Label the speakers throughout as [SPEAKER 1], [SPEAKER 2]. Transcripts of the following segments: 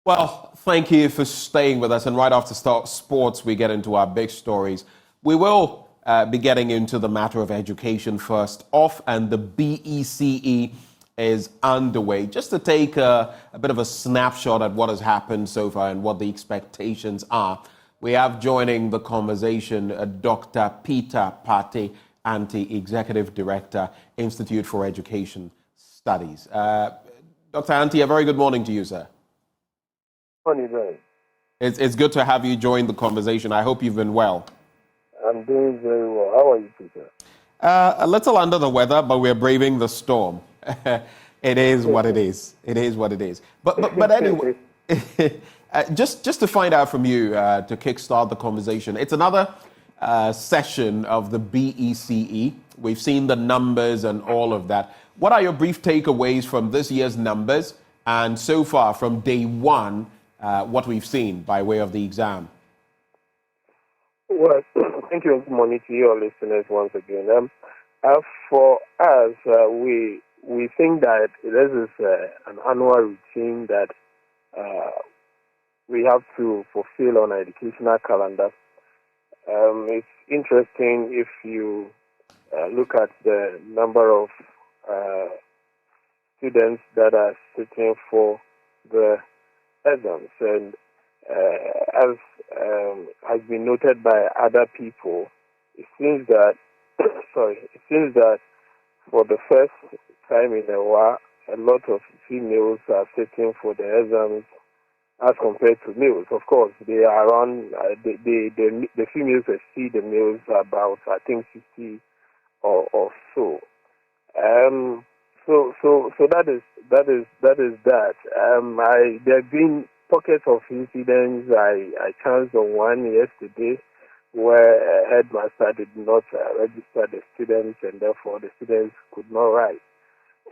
[SPEAKER 1] Well, thank you for staying with us. And right after sports, we get into our big stories. We will be getting into the matter of education first off, and the BECE is underway. Just to take a bit of a snapshot at what has happened so far and what the expectations are, we have joining the conversation Dr. Peter Pate, Executive Director, Institute for Education Studies. Dr. Anti, a very good morning to you, sir.
[SPEAKER 2] Morning, Brian.
[SPEAKER 1] It's good to have you join the conversation. I hope you've been well.
[SPEAKER 2] I'm doing very well. How are you, Peter?
[SPEAKER 1] A little under the weather, but we're braving the storm. It is what it is. It is what it is. But anyway, just to find out from you to kickstart the conversation, it's another session of the BECE. We've seen the numbers and all of that. What are your brief takeaways from this year's numbers and so far from day one? What we've seen by way of the exam?
[SPEAKER 2] Well, thank you and good morning to your listeners once again. For us, we think that this is an annual routine that we have to fulfill on our educational calendar. It's interesting if you look at the number of students that are sitting for the exams, and as has been noted by other people, it seems that for the first time in a while, a lot of females are sitting for the exams as compared to males. Of course, they are around. The females exceed the males about, I think, 60 or so. So that is that. There have been pockets of incidents. I chanced on one yesterday where a headmaster did not register the students, and therefore the students could not write.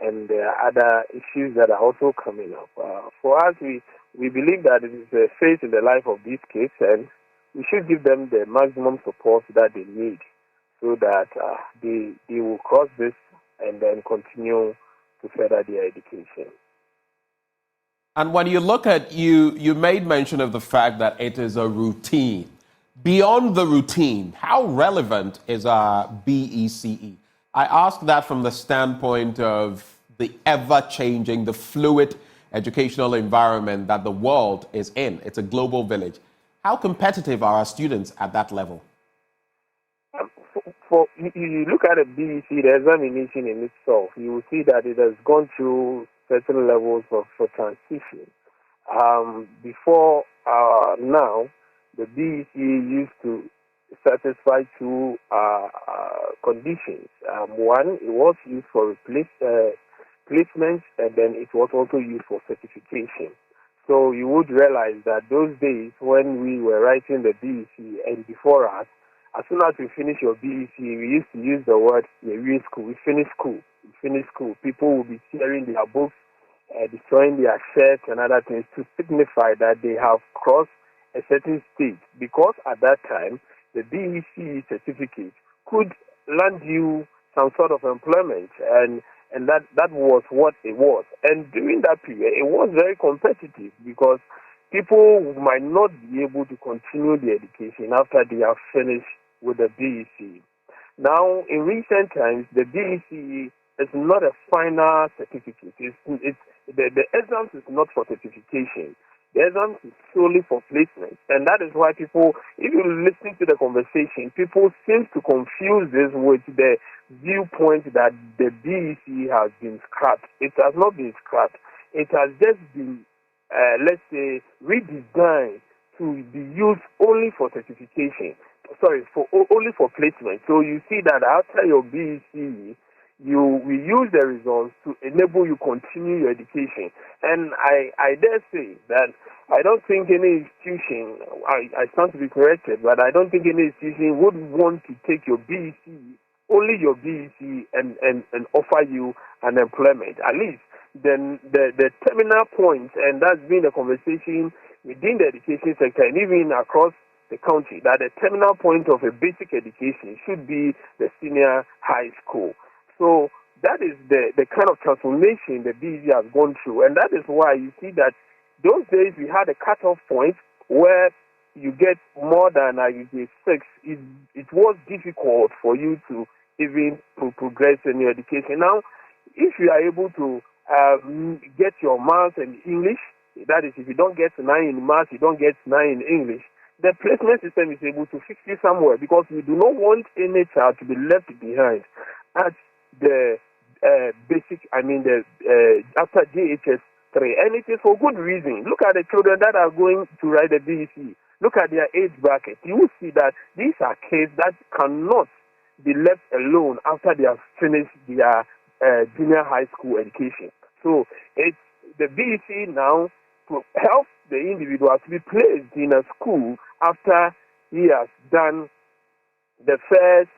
[SPEAKER 2] And there are other issues that are also coming up. For us, we believe that it is a phase in the life of these kids, and we should give them the maximum support that they need so that they will cross this and then continue to further their education.
[SPEAKER 1] And when you look at you made mention of the fact that it is a routine. Beyond the routine, how relevant is our BECE? I ask that from the standpoint of the ever-changing, the fluid educational environment that the world is in. It's a global village. How competitive are our students at that level?
[SPEAKER 2] You look at a BEC, the examination in itself, you will see that it has gone through certain levels of transition. Before now, the BEC used to satisfy two conditions. One, it was used for placements, and then it was also used for certification. So you would realize that those days when we were writing the BEC and before us, as soon as we finish your BEC, we used to use the word "we school." We finished school. We finished school. People will be tearing their books, destroying their shirts and other things to signify that they have crossed a certain stage. Because at that time, the BEC certificate could land you some sort of employment, and that was what it was. And during that period, it was very competitive because people might not be able to continue their education after they have finished with the BEC. Now, in recent times, the BEC is not a final certificate. The exams is not for certification. The exams is solely for placement. And that is why people, if you listen to the conversation, people seem to confuse this with the viewpoint that the BEC has been scrapped. It has not been scrapped. It has just been let's say, redesigned to be used only for certification. Only for placement. So you see that after your BEC, we use the results to enable you continue your education. And I dare say that I don't think any institution, I stand to be corrected, but I don't think any institution would want to take your BEC, only your BEC, and offer you an employment. At least then the terminal point, and that's been a conversation within the education sector and even across the country, that the terminal point of a basic education should be the senior high school. So that is the kind of transformation the BEC has gone through, and that is why you see that those days we had a cutoff point where you get more than grade 6. It was difficult for you to even progress in your education. Now, if you are able to get your maths and English, that is, if you don't get 9 in maths, you don't get 9 in English, the placement system is able to fix you somewhere, because we do not want any child to be left behind at the after JHS 3. And it is for good reason. Look at the children that are going to write the BEC. Look at their age bracket. You will see that these are kids that cannot be left alone after they have finished their junior high school education. So it's the BEC now to help the individual to be placed in a school after he has done the first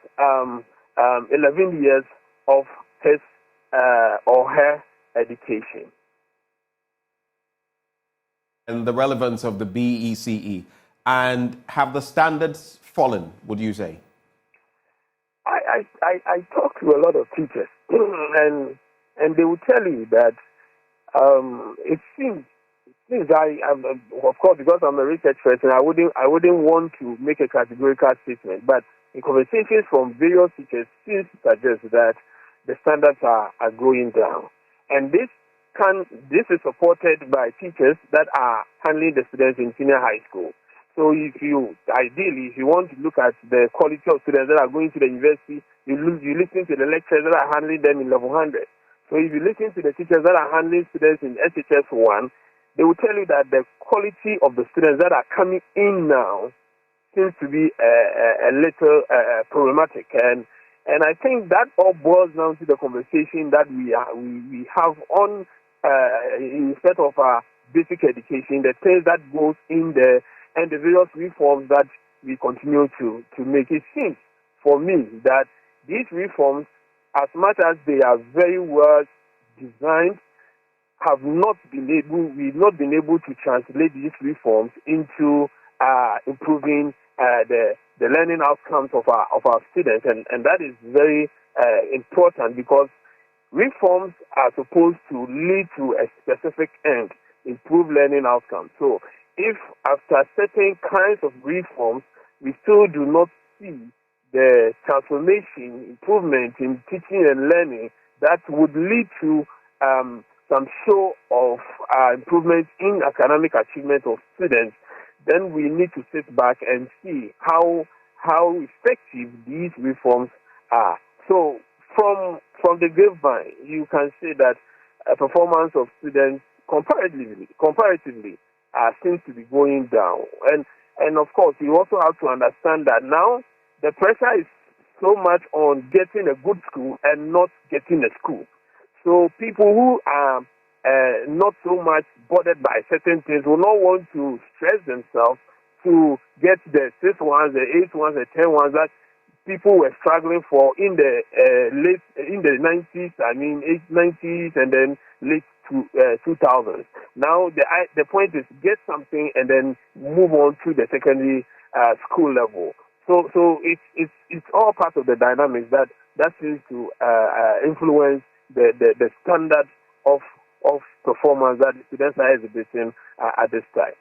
[SPEAKER 2] 11 years of his or her education.
[SPEAKER 1] And the relevance of the BECE. And have the standards fallen, would you say?
[SPEAKER 2] I talk to a lot of teachers, and they will tell you that it seems of course, because I'm a research person, I wouldn't want to make a categorical statement, but in conversations from various teachers seems to suggest that the standards are going down. And this is supported by teachers that are handling the students in senior high school. So if you want to look at the quality of students that are going to the university, you listen to the lecturers that are handling them in level 100. So if you listen to the teachers that are handling students in SHS 1, they will tell you that the quality of the students that are coming in now seems to be a little problematic. And I think that all boils down to the conversation that we have on instead of our basic education, the things that goes in there and the various reforms that we continue to make. It seems for me that these reforms, as much as they are very well designed, we've not been able to translate these reforms into improving the learning outcomes of our students, and that is very important, because reforms are supposed to lead to a specific end, improve learning outcomes. So if after certain kinds of reforms we still do not see the transformation, improvement in teaching and learning that would lead to some show of improvement in academic achievement of students, then we need to sit back and see how effective these reforms are. So from the grapevine, you can say that performance of students comparatively seems to be going down. And of course, you also have to understand that now the pressure is so much on getting a good school and not getting a school. So people who are not so much bothered by certain things will not want to stress themselves to get the 6 ones, the 8 ones, the 10 ones that people were struggling for in the in the 90s. I mean, 90s and then late 2000s. Now the point is get something and then move on to the secondary school level. So it's all part of the dynamics that seems to influence the standard of performance that the students are exhibiting at this time.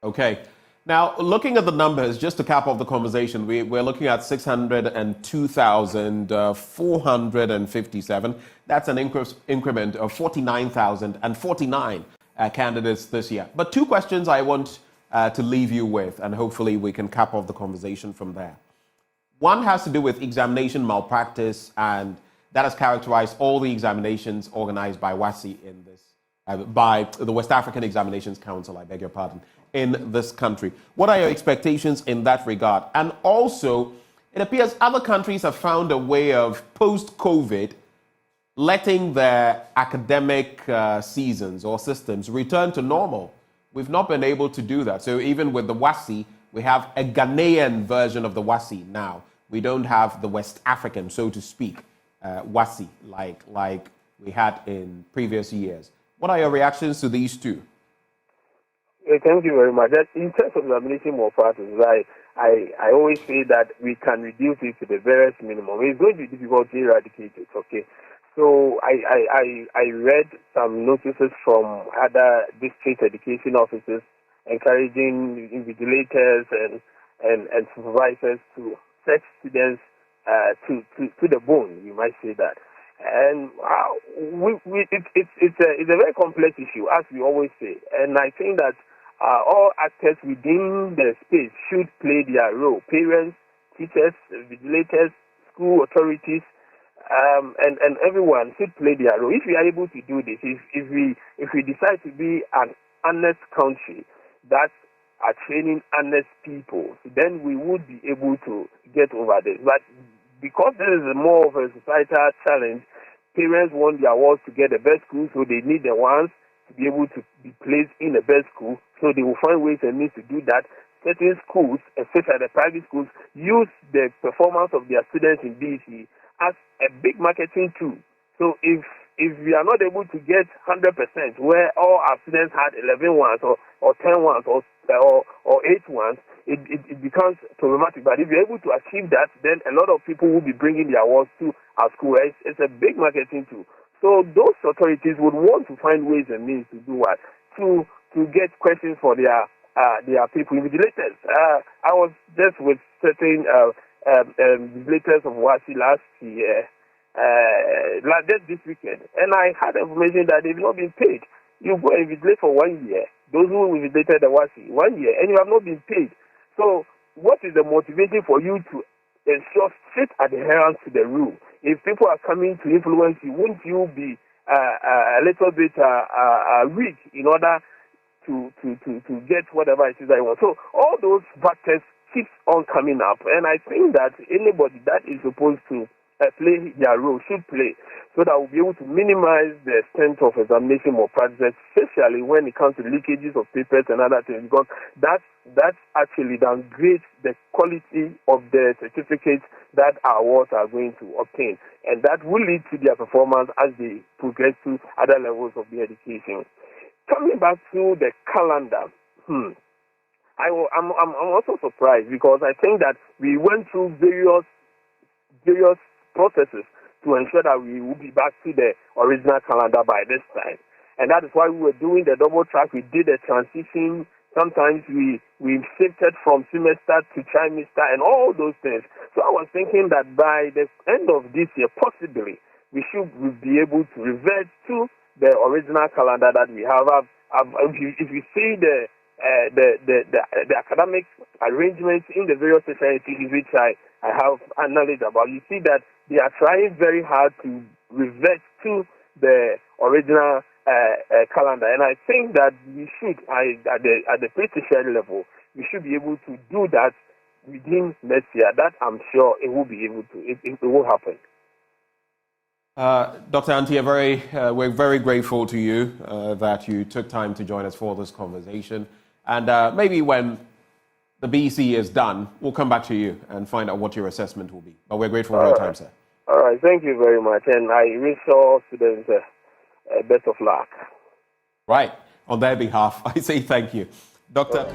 [SPEAKER 1] Okay. Now, looking at the numbers, just to cap off the conversation, we're looking at 602,457. That's an increment of 49,049 candidates this year. But two questions I want to leave you with, and hopefully we can cap off the conversation from there. One has to do with examination malpractice, and that has characterized all the examinations organized by WASI in this, by the West African Examinations Council, I beg your pardon, in this country. What are your expectations in that regard? And also, it appears other countries have found a way of, post-COVID, letting their academic seasons or systems return to normal. We've not been able to do that. So even with the WASI, we have a Ghanaian version of the WASI now. We don't have the West African, so to speak, WASI like we had in previous years. What are your reactions to these two?
[SPEAKER 2] Thank you very much. In terms of examination malpractice, I always say that we can reduce it to the barest minimum. It's going to be difficult to eradicate it, okay? So I read some notices from other district education officers encouraging invigilators and supervisors to search students to the bone, you might say that. And it's a very complex issue, as we always say. And I think that all actors within the space should play their role. Parents, teachers, vigilators, school authorities, and everyone should play their role. If we are able to do this, if we decide to be an honest country that are training honest people, then we would be able to get over this. But because this is more of a societal challenge, parents want their wards to get the best school, so they need the ones to be able to be placed in the best school, so they will find ways and means to do that. Certain schools, especially the private schools, use the performance of their students in BC as a big marketing tool. So if we are not able to get 100%, where all our students had 11 ones or 10 ones or 8 ones, it becomes problematic. But if you're able to achieve that, then a lot of people will be bringing their awards to our school. It's a big marketing tool. So those authorities would want to find ways and means to do what? To get questions for their people, invigilators. I was just with certain invigilators of WASI last year, just this weekend, and I had information that they've not been paid. You go and invigilate for 1 year, those who invigilated the WASI 1 year, and you have not been paid. So what is the motivation for you to ensure strict adherence to the rule? If people are coming to influence you, won't you be a little bit weak in order to get whatever it is that you want? So all those factors keep on coming up, and I think that anybody that is supposed to play their role should play, so that we'll be able to minimize the extent of examination malpractice, especially when it comes to leakages of papers and other things, because that actually downgrades the quality of the certificates that our wards are going to obtain, and that will lead to their performance as they progress to other levels of the education. Coming back to the calendar, I'm also surprised, because I think that we went through various processes to ensure that we will be back to the original calendar by this time. And that is why we were doing the double track. We did a transition. Sometimes we shifted from semester to trimester and all those things. So I was thinking that by the end of this year, possibly, we should be able to revert to the original calendar that we have. If you see the academic arrangements in the various societies which I have knowledge about, you see that they are trying very hard to revert to the original calendar, and I think that we should, at the tertiary level, we should be able to do that within next year. That I'm sure it will be able to. It will happen.
[SPEAKER 1] Dr. Antia, we're very grateful to you that you took time to join us for this conversation. And maybe when the BEC is done, we'll come back to you and find out what your assessment will be. But we're grateful for your time, sir.
[SPEAKER 2] All right. Thank you very much. And I wish all students best of luck.
[SPEAKER 1] Right. On their behalf, I say thank you. Dr.